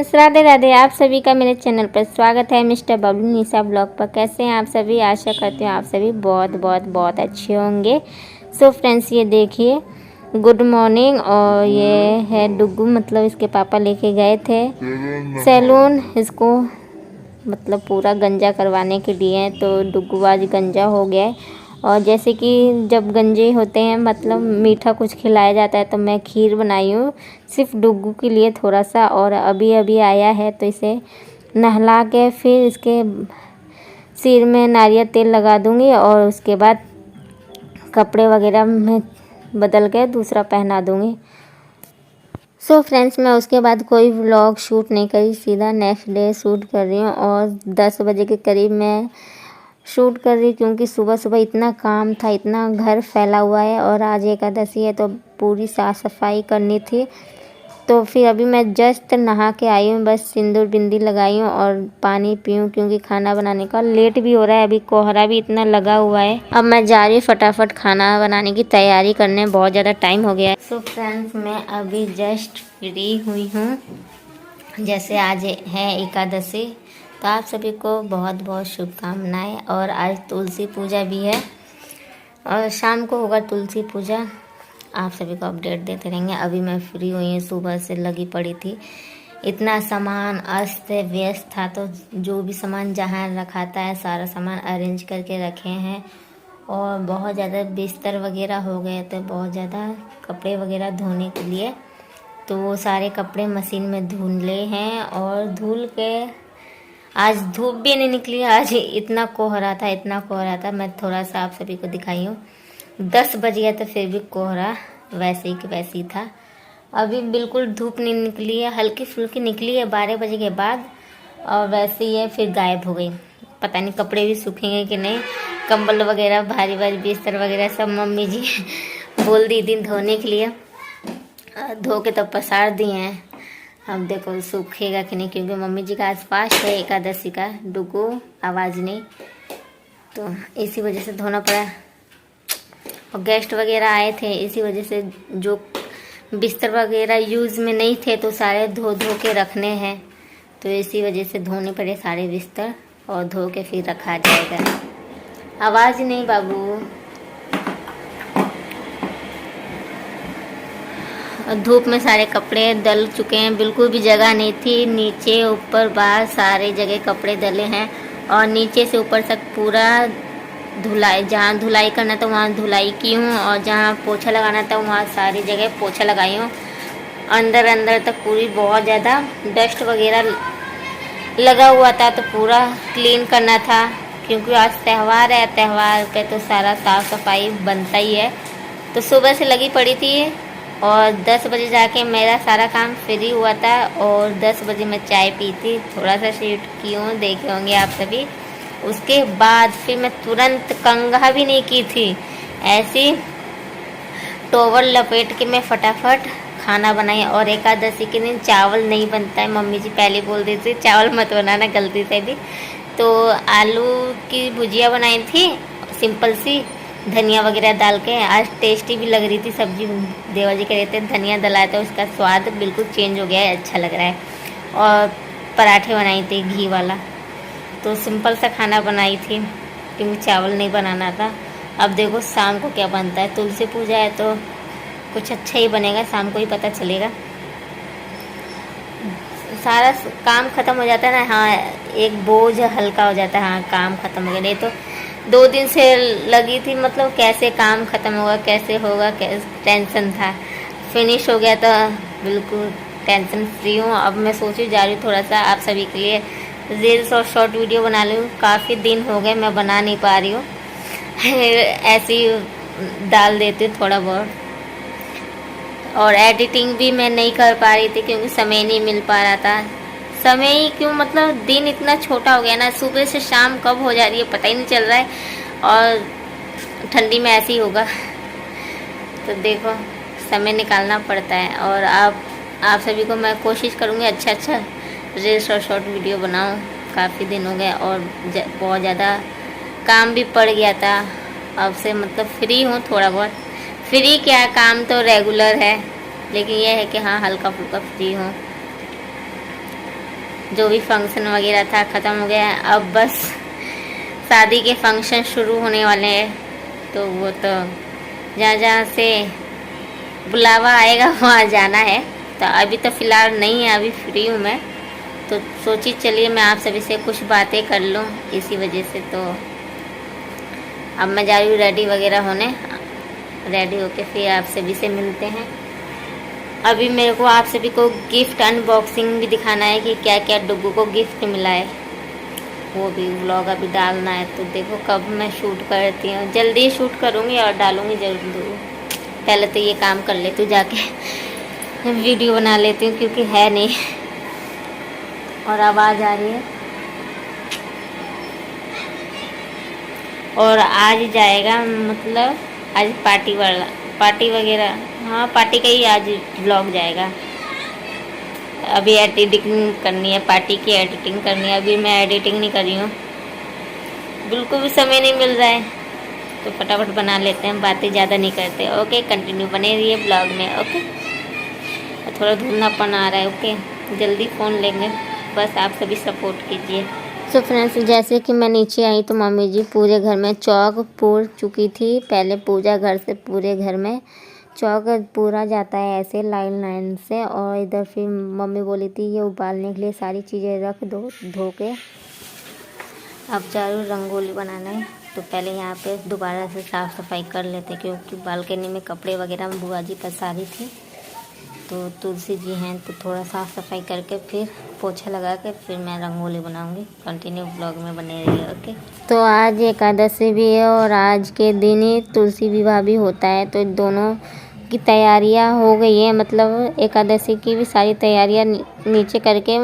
Friends, Radhe Radhe. आप सभी का मेरे चैनल पर स्वागत है मिस्टर बबलू निशा ब्लॉग पर। कैसे हैं आप सभी? आशा करती हूँ आप सभी बहुत बहुत बहुत अच्छे होंगे। सो फ्रेंड्स, ये देखिए, गुड मॉर्निंग। और ये है डुग्गू, मतलब इसके पापा लेके गए थे सैलून इसको, मतलब पूरा गंजा करवाने के लिए। तो डुग्गू आज गंजा हो गया है। और जैसे कि जब गंजे होते हैं, मतलब मीठा कुछ खिलाया जाता है, तो मैं खीर बनाई हूँ सिर्फ डुग्गू के लिए थोड़ा सा। और अभी अभी आया है तो इसे नहला के फिर इसके सिर में नारियल तेल लगा दूँगी और उसके बाद कपड़े वगैरह में बदल के दूसरा पहना दूँगी। सो फ्रेंड्स, मैं उसके बाद कोई व्लॉग शूट नहीं करी, सीधा नेक्स्ट डे शूट कर रही हूँ। और 10 बजे के करीब मैं शूट कर रही, क्योंकि सुबह सुबह इतना काम था, इतना घर फैला हुआ है। और आज एकादशी है तो पूरी साफ़ सफाई करनी थी। तो फिर अभी मैं जस्ट नहा के आई हूँ, बस सिंदूर बिंदी लगाई हूँ और पानी पीऊँ, क्योंकि खाना बनाने का लेट भी हो रहा है। अभी कोहरा भी इतना लगा हुआ है। अब मैं जा रही हूँ फटाफट खाना बनाने की तैयारी करने, बहुत ज़्यादा टाइम हो गया है। सो फ्रेंड्स, मैं अभी जस्ट फ्री हुई हूँ। जैसे आज है एकादशी, तो आप सभी को बहुत बहुत शुभकामनाएं। और आज तुलसी पूजा भी है और शाम को होगा तुलसी पूजा। आप सभी को अपडेट देते रहेंगे। अभी मैं फ्री हुई हूँ, सुबह से लगी पड़ी थी। इतना सामान अस्त व्यस्त था, तो जो भी सामान जहाँ रखाता है सारा सामान अरेंज करके रखे हैं। और बहुत ज़्यादा बिस्तर वगैरह हो गए थे, बहुत ज़्यादा कपड़े वगैरह धोने के लिए। तो वो सारे कपड़े मशीन में धुले हैं। और धुल के आज धूप भी नहीं निकली, आज इतना कोहरा था, इतना कोहरा था। मैं थोड़ा सा आप सभी को दिखाई हूँ। 10 बज गया तो फिर भी कोहरा वैसे ही कि वैसे ही था। अभी बिल्कुल धूप नहीं निकली है, हल्की फुल्की निकली है 12 बजे के बाद, और वैसे ही है फिर गायब हो गई। पता नहीं कपड़े भी सूखेंगे कि नहीं। कंबल वगैरह भारी भारी बिस्तर वगैरह सब मम्मी जी बोल दी थी धोने के लिए, धो के तो पसार दिए हैं। अब देखो सूखेगा कि नहीं, क्योंकि मम्मी जी का आज फास्ट है एकादशी का। डुगू आवाज़ नहीं, तो इसी वजह से धोना पड़ा। और गेस्ट वगैरह आए थे, इसी वजह से जो बिस्तर वगैरह यूज़ में नहीं थे तो सारे धो धो के रखने हैं। तो इसी वजह से धोने पड़े सारे बिस्तर, और धो के फिर रखा जाएगा। आवाज़ नहीं बाबू। धूप में सारे कपड़े डल चुके हैं, बिल्कुल भी जगह नहीं थी। नीचे ऊपर बाहर सारे जगह कपड़े डले हैं। और नीचे से ऊपर तक पूरा धुलाई, जहाँ धुलाई करना था वहाँ धुलाई की हूँ, और जहाँ पोछा लगाना था वहाँ सारी जगह पोछा लगाई हूँ। अंदर अंदर तक पूरी बहुत ज़्यादा डस्ट वगैरह लगा हुआ था, तो पूरा क्लीन करना था। क्योंकि आज त्यौहार है, त्यौहार पे तो सारा साफ़ सफाई बनता ही है। तो सुबह से लगी पड़ी थी, और 10 बजे जाके मेरा सारा काम फ्री हुआ था। और 10 बजे मैं चाय पी थी, थोड़ा सा शूट की हूँ, देखे होंगे आप सभी। उसके बाद फिर मैं तुरंत कंघा भी नहीं की थी, ऐसी टोवल लपेट के मैं फटाफट खाना बनाई। और एकादशी के दिन चावल नहीं बनता है, मम्मी जी पहले बोल देती चावल मत बनाना गलती से भी। तो आलू की भुजिया बनाई थी सिंपल सी, धनिया वगैरह डाल के। आज टेस्टी भी लग रही थी सब्जी। देवा जी कह रहे थे धनिया डलाया तो उसका स्वाद बिल्कुल चेंज हो गया है, अच्छा लग रहा है। और पराठे बनाई थी घी वाला। तो सिंपल सा खाना बनाई थी, क्योंकि चावल नहीं बनाना था। अब देखो शाम को क्या बनता है। तुलसी पूजा है तो कुछ अच्छा ही बनेगा, शाम को ही पता चलेगा। सारा काम ख़त्म हो जाता है ना, हाँ एक बोझ हल्का हो जाता है। हाँ काम ख़त्म हो गया, नहीं तो 2 दिन से लगी थी, मतलब कैसे काम ख़त्म होगा, कैसे होगा, कैसे टेंशन था। फिनिश हो गया तो बिल्कुल टेंशन फ्री हूँ। अब मैं सोची जा रही हूँ थोड़ा सा आप सभी के लिए रील्स और शॉर्ट वीडियो बना लूँ। काफ़ी दिन हो गए मैं बना नहीं पा रही हूँ ऐसे ही डाल देती हूँ थोड़ा बहुत। और एडिटिंग भी मैं नहीं कर पा रही थी, क्योंकि समय नहीं मिल पा रहा था। समय ही क्यों, मतलब दिन इतना छोटा हो गया ना, सुबह से शाम कब हो जा रही है पता ही नहीं चल रहा है। और ठंडी में ऐसे ही होगा। तो देखो समय निकालना पड़ता है। और आप सभी को मैं कोशिश करूँगी अच्छा रील्स और शॉर्ट वीडियो बनाऊँ। काफ़ी दिन हो गए और बहुत ज़्यादा काम भी पड़ गया था। अब से मतलब फ्री हूँ थोड़ा बहुत। फ्री क्या, काम तो रेगुलर है, लेकिन यह है कि हाँ हल्का फुल्का फ्री हूँ। जो भी फंक्शन वगैरह था ख़त्म हो गया है। अब बस शादी के फंक्शन शुरू होने वाले हैं, तो वो तो जहाँ जहाँ से बुलावा आएगा वहाँ जाना है। तो अभी तो फ़िलहाल नहीं है, अभी फ्री हूँ मैं, तो सोची चलिए मैं आप सभी से कुछ बातें कर लूँ इसी वजह से। तो अब मैं जा रही हूँ रेडी वगैरह होने, रेडी होके फिर आप सभी से मिलते हैं। अभी मेरे को आप सभी को गिफ्ट अनबॉक्सिंग भी दिखाना है कि क्या क्या डुग्गू को गिफ्ट मिला है, वो भी व्लॉग अभी डालना है। तो देखो कब मैं शूट करती हूँ, जल्दी शूट करूँगी और डालूँगी ज़रूर। पहले तो ये काम कर लेती हूँ, जाके वीडियो बना लेती हूँ क्योंकि है नहीं। और आवाज़ आ रही है। और आज जाएगा मतलब आज पार्टी वगैरह, हाँ पार्टी का ही आज व्लॉग जाएगा। अभी एडिटिंग करनी है, पार्टी की एडिटिंग करनी है। अभी मैं एडिटिंग नहीं कर रही हूँ, बिल्कुल भी समय नहीं मिल रहा है, तो फटाफट बना लेते हैं, बातें ज़्यादा नहीं करते। ओके, कंटिन्यू बने रहिए ब्लॉग में। ओके, थोड़ा धुंधलापन आ रहा है। ओके, जल्दी फ़ोन लेंगे, बस आप सभी सपोर्ट कीजिए। सो फ्रेंड्स, जैसे कि मैं नीचे आई तो मम्मी जी पूरे घर में चौक पूर चुकी थी। पहले पूजा घर से पूरे घर में चौक पूरा जाता है ऐसे लाइन लाइन से। और इधर फिर मम्मी बोली थी ये उबालने के लिए सारी चीज़ें रख दो धो के। अब जा रही हूँ रंगोली बनाने, तो पहले यहाँ पे दोबारा से साफ़ सफाई कर लेते क्योंकि बालकनी में कपड़े वगैरह में बुआ जी पसारी थी। तो तुलसी जी हैं तो थोड़ा साफ़ सफाई करके फिर पोछा लगा के फिर मैं रंगोली बनाऊंगी। कंटिन्यू ब्लॉग में बने रहिए। ओके, तो आज एकादशी भी है और आज के दिन ही तुलसी विवाह भी होता है, तो दोनों की तैयारियां हो गई है। मतलब एकादशी की भी सारी तैयारियां नीचे करके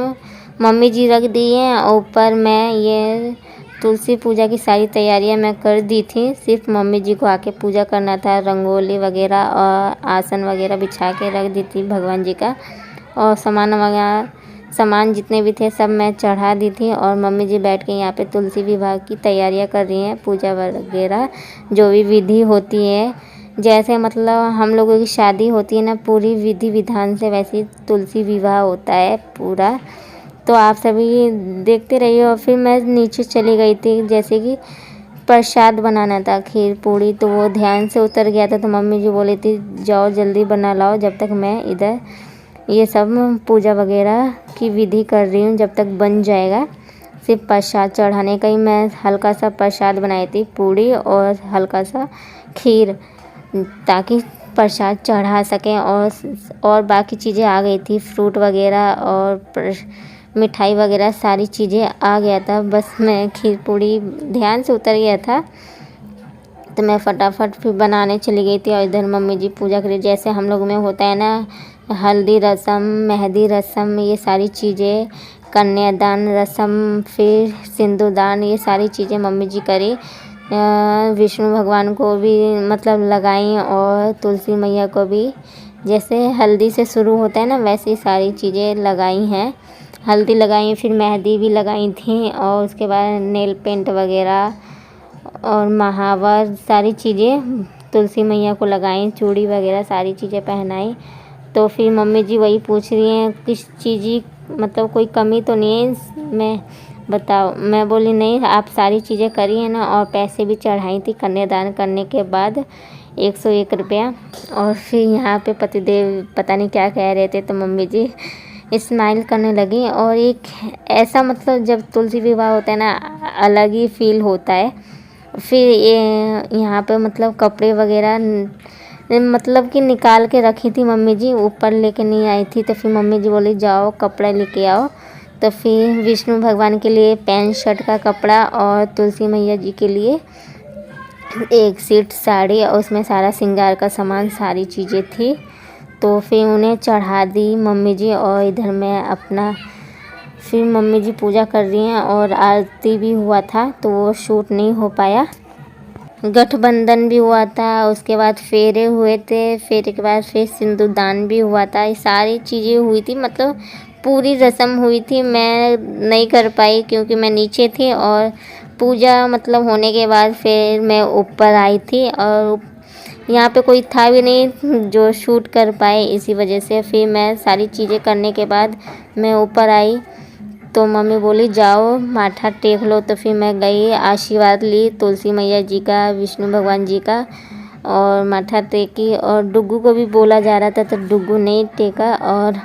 मम्मी जी रख दी हैं, और ऊपर मैं ये तुलसी पूजा की सारी तैयारियां मैं कर दी थी। सिर्फ मम्मी जी को आके पूजा करना था, रंगोली वगैरह और आसन वगैरह बिछा के रख दी थी भगवान जी का। और सामान जितने भी थे सब मैं चढ़ा दी थी। और मम्मी जी बैठ के यहाँ पे तुलसी विवाह की तैयारियां कर रही हैं, पूजा वगैरह जो भी विधि होती है। जैसे मतलब हम लोगों की शादी होती है ना पूरी विधि विधान से, वैसे तुलसी विवाह होता है पूरा। तो आप सभी देखते रहिए। और फिर मैं नीचे चली गई थी, जैसे कि प्रसाद बनाना था खीर पूड़ी, तो वो ध्यान से उतर गया था। तो मम्मी जी बोली थी जाओ जल्दी बना लाओ, जब तक मैं इधर ये सब पूजा वगैरह की विधि कर रही हूँ, जब तक बन जाएगा। सिर्फ प्रसाद चढ़ाने का ही मैं हल्का सा प्रसाद बनाई थी, पूड़ी और हल्का सा खीर, ताकि प्रसाद चढ़ा सकें। और बाकी चीज़ें आ गई थी, फ्रूट वगैरह और मिठाई वगैरह सारी चीज़ें आ गया था। बस मैं खीर पूड़ी ध्यान से उतर गया था, तो मैं फटाफट फिर बनाने चली गई थी। और इधर मम्मी जी पूजा करी, जैसे हम लोग में होता है ना हल्दी रस्म, मेहंदी रस्म, ये सारी चीज़ें, कन्यादान रस्म, फिर सिंदूरदान, ये सारी चीज़ें मम्मी जी करी। विष्णु भगवान को भी मतलब लगाई और तुलसी मैया को भी, जैसे हल्दी से शुरू होता है ना वैसे सारी चीज़ें लगाई हैं। हल्दी लगाई, फिर मेहंदी भी लगाई थी, और उसके बाद नेल पेंट वगैरह और महावर सारी चीज़ें तुलसी मैया को लगाई, चूड़ी वगैरह सारी चीज़ें पहनाई। तो फिर मम्मी जी वही पूछ रही हैं किस चीज़ मतलब कोई कमी तो नहीं है इसमें, बताओ। मैं बोली नहीं, आप सारी चीज़ें करी हैं ना, और पैसे भी चढ़ाई थी कन्यादान करने के बाद 101 रुपया। और फिर यहाँ पे पतिदेव पता नहीं क्या कह रहे थे, तो मम्मी जी स्माइल करने लगी। और एक ऐसा मतलब जब तुलसी विवाह होता है ना अलग ही फील होता है। फिर ये यहाँ पे मतलब कपड़े वगैरह मतलब कि निकाल के रखी थी मम्मी जी, ऊपर लेके नहीं आई थी। तो फिर मम्मी जी बोली जाओ कपड़ा लेके आओ। तो फिर विष्णु भगवान के लिए पैंट शर्ट का कपड़ा और तुलसी मैया जी के लिए एक सेट साड़ी, और उसमें सारा श्रृंगार का सामान सारी चीज़ें थी। तो फिर उन्हें चढ़ा दी मम्मी जी। और इधर मैं अपना फिर मम्मी जी पूजा कर रही हैं, और आरती भी हुआ था तो वो शूट नहीं हो पाया। गठबंधन भी हुआ था, उसके बाद फेरे हुए थे, फेरे के बाद फिर सिंदूरदान भी हुआ था। ये सारी चीज़ें हुई थी, मतलब पूरी रस्म हुई थी। मैं नहीं कर पाई क्योंकि मैं नीचे थी, और पूजा मतलब होने के बाद फिर मैं ऊपर आई थी, और यहाँ पे कोई था भी नहीं जो शूट कर पाए, इसी वजह से फिर मैं सारी चीज़ें करने के बाद मैं ऊपर आई। तो मम्मी बोली जाओ माथा टेक लो। तो फिर मैं गई, आशीर्वाद ली तुलसी मैया जी का, विष्णु भगवान जी का, और माथा टेकी। और डुग्गू को भी बोला जा रहा था तो डुग्गू नहीं टेका। और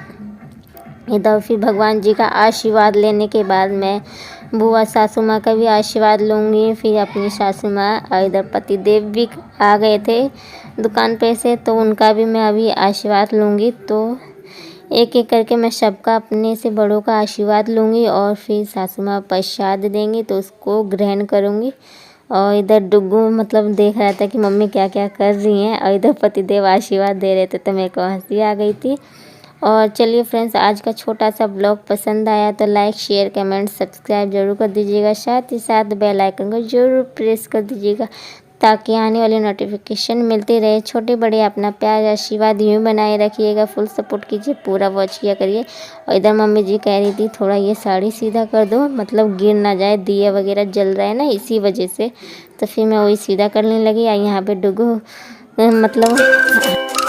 इधर फिर भगवान जी का आशीर्वाद लेने के बाद मैं बुआ सासू माँ का भी आशीर्वाद लूँगी, फिर अपनी सासू माँ, और इधर पतिदेव भी आ गए थे दुकान पे से, तो उनका भी मैं अभी आशीर्वाद लूँगी। तो एक एक करके मैं सबका, अपने से बड़ों का आशीर्वाद लूँगी, और फिर सासू माँ प्रसाद देंगी तो उसको ग्रहण करूँगी। और इधर डुग्गू मतलब देख रहा था कि मम्मी क्या क्या कर रही हैं, और इधर पतिदेव आशीर्वाद दे रहे थे, तो मेरे को हंसी आ गई थी। और चलिए फ्रेंड्स, आज का छोटा सा ब्लॉग पसंद आया तो लाइक शेयर कमेंट सब्सक्राइब जरूर कर दीजिएगा, साथ ही साथ बेल आइकन को जरूर प्रेस कर दीजिएगा ताकि आने वाली नोटिफिकेशन मिलती रहे। छोटे बड़े अपना प्यार आशीर्वाद यूँ बनाए रखिएगा, फुल सपोर्ट कीजिए, पूरा वॉच किया करिए। और इधर मम्मी जी कह रही थी थोड़ा ये साड़ी सीधा कर दो, मतलब गिर ना जाए, दिया वगैरह जल रहा है ना इसी वजह से। तो फिर मैं वही सीधा करने लगी। और यहाँ पे डुग्गू मतलब